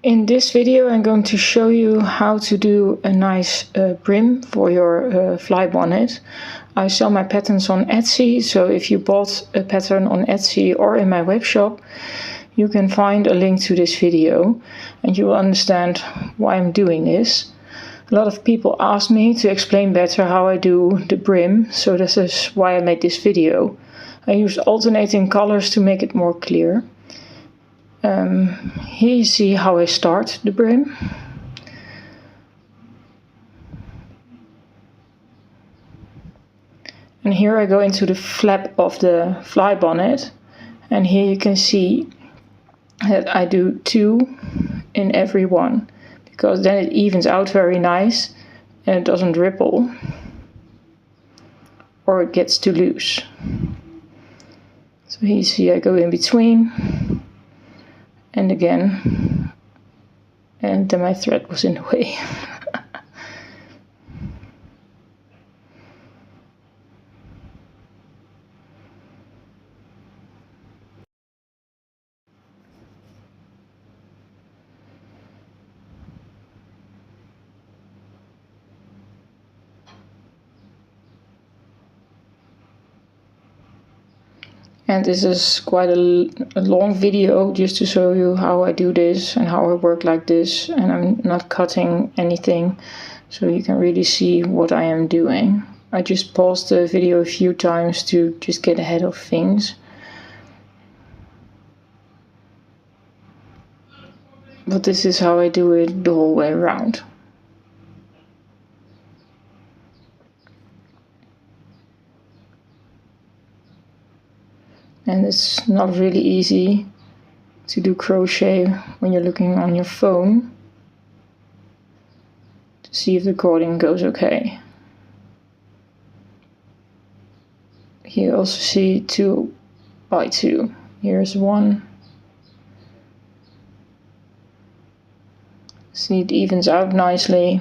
In this video I'm going to show you how to do a nice brim for your fly bonnet. I sell my patterns on Etsy, so if you bought a pattern on Etsy or in my web shop, you can find a link to this video and you will understand why I'm doing this. A lot of people ask me to explain better how I do the brim, so this is why I made this video. I used alternating colors to make it more clear. Here you see how I start the brim. And here I go into the flap of the fly bonnet, and here you can see that I do 2 in every one, because then it evens out very nice and it doesn't ripple or it gets too loose. So here you see I go in between and again, and then my thread was in the way. And this is quite a long video just to show you how I do this and how I work like this, and I'm not cutting anything, so you can really see what I am doing. I just paused the video a few times to just get ahead of things. But this is how I do it the whole way around. And it's not really easy to do crochet when you're looking on your phone to see if the cording goes okay. Here you also see 2 by 2. Here's 1. See, it evens out nicely.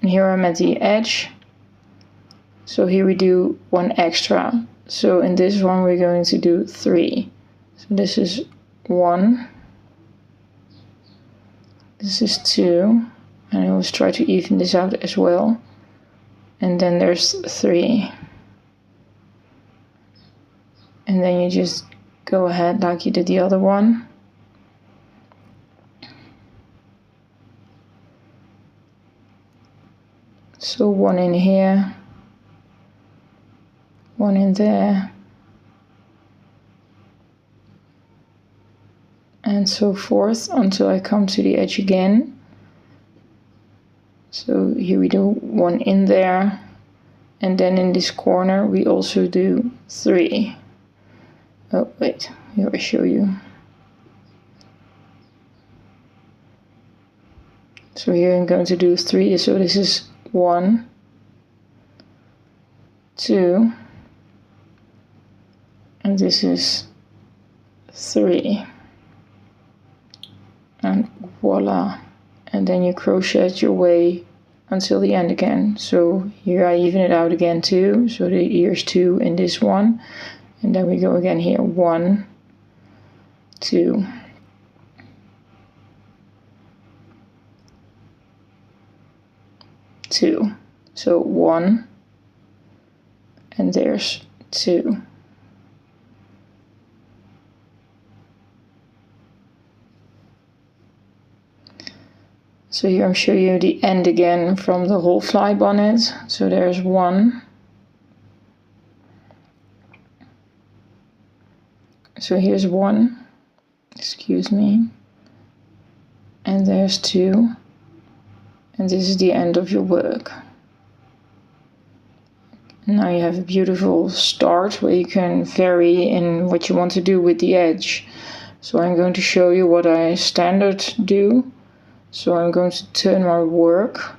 And here I'm at the edge. So here we do 1 extra. So in this one we're going to do 3. So this is 1. This is 2. And I always try to even this out as well. And then there's 3. And then you just go ahead like you did the other one. So 1 in here. 1 in there, and so forth until I come to the edge again. So here we do 1 in there, and then in this corner we also do 3. Oh wait, here I show you. So here I'm going to do 3, so this is 1, 2, and this is 3, and voila, and then you crochet your way until the end again. So here I even it out again too, so here's 2 in this one, and then we go again here, 1, 2, 2, so 1, and there's 2. So here I'm showing you the end again from the whole fly bonnet. So there's 1. So here's 1, excuse me. And there's 2. And this is the end of your work. Now you have a beautiful start where you can vary in what you want to do with the edge. So I'm going to show you what I standard do. So I'm going to turn my work.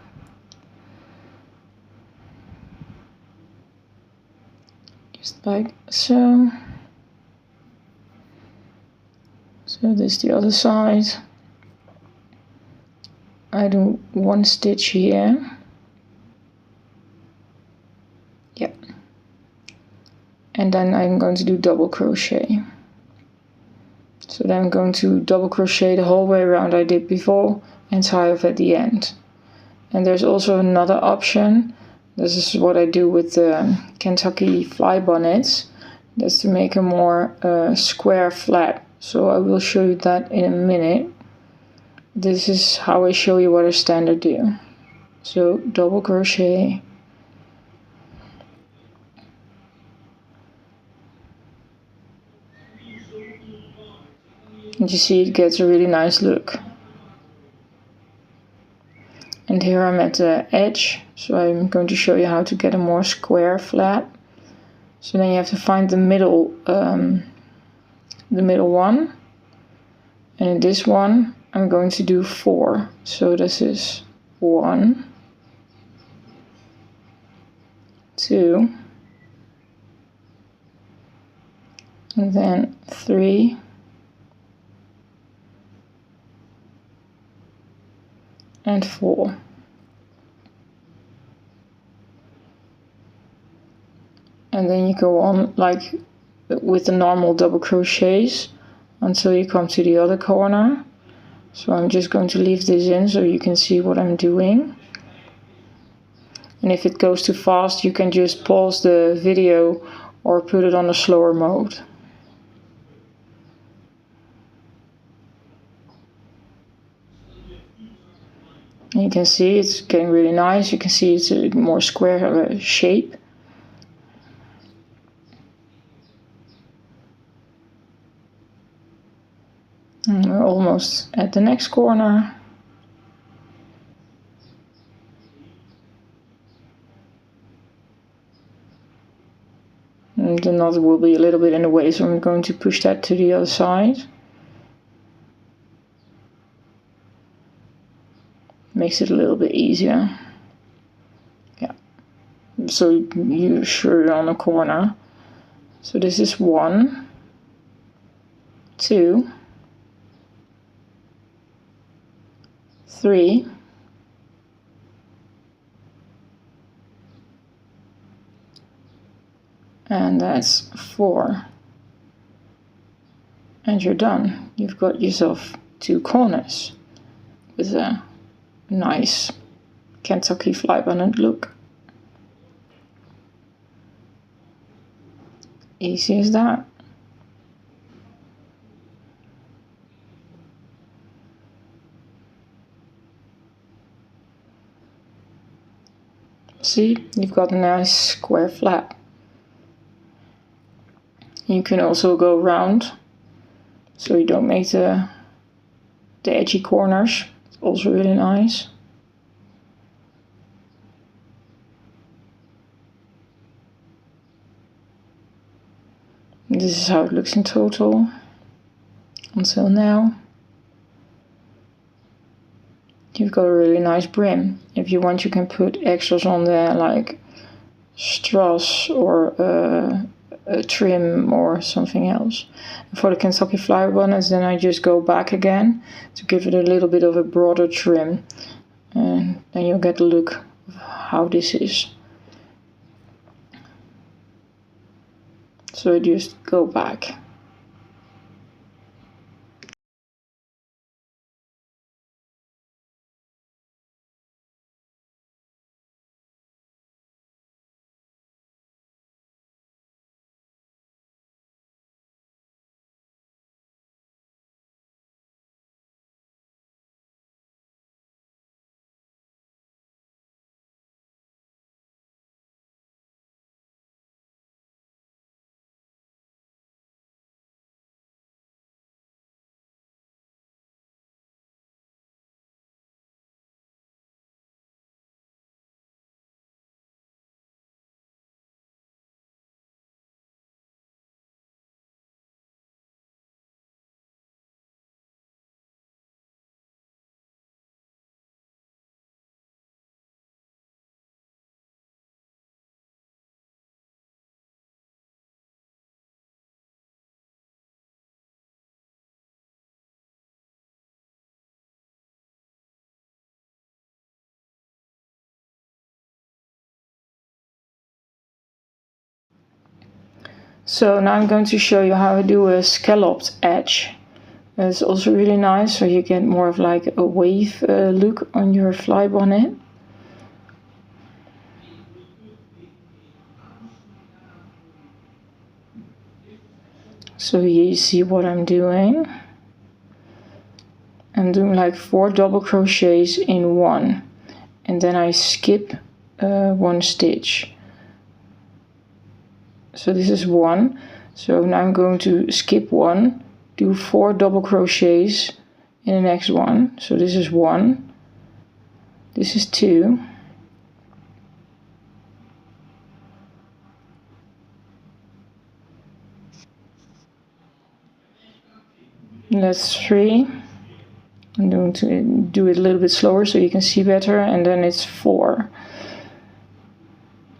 Just like so. So this is the other side. I do 1 stitch here. Yep. And then I'm going to do double crochet. So then I'm going to double crochet the whole way around I did before and tie off at the end. And there's also another option. This is what I do with the Kentucky fly bonnets. That's to make a more square flap. So I will show you that in a minute. This is how I show you what a standard do. So double crochet. And you see it gets a really nice look. And here I'm at the edge, so I'm going to show you how to get a more square flap. So then you have to find the middle one. And in this one, I'm going to do 4. So this is 1, 2, and then 3, and 4. And then you go on like with the normal double crochets until you come to the other corner. So I'm just going to leave this in so you can see what I'm doing. And if it goes too fast, you can just pause the video or put it on a slower mode. And you can see it's getting really nice. You can see it's a more square shape. And we're almost at the next corner. And the knot will be a little bit in the way, so I'm going to push that to the other side. Makes it a little bit easier. Yeah. So you're sure on a corner. So this is 1, 2, 3, and that's 4. And you're done. You've got yourself 2 corners with a nice Kentucky fly bonnet look. Easy as that. See, you've got a nice square flap. You can also go round, so you don't make the edgy corners. It's also really nice. And this is how it looks in total until now. You've got a really nice brim. If you want, you can put extras on there like strass or a trim or something else. And for the Kentucky fly bonnets, then I just go back again to give it a little bit of a broader trim, and then you'll get the look of how this is. So I just go back. So now I'm going to show you how I do a scalloped edge. It's also really nice, so you get more of like a wave look on your fly bonnet. So here you see what I'm doing. I'm doing like 4 double crochets in one, and then I skip 1 stitch. So this is 1. So now I'm going to skip 1, do 4 double crochets in the next one. So this is 1, this is 2, that's 3. I'm going to do it a little bit slower so you can see better, and then it's 4.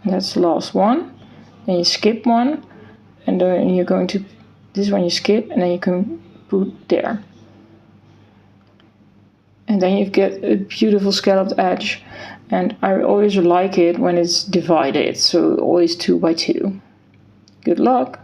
That's the last one. Then you skip 1, and then you're going to, this one you skip, and then you can put there. And then you get a beautiful scalloped edge. And I always like it when it's divided, so always 2 by 2. Good luck!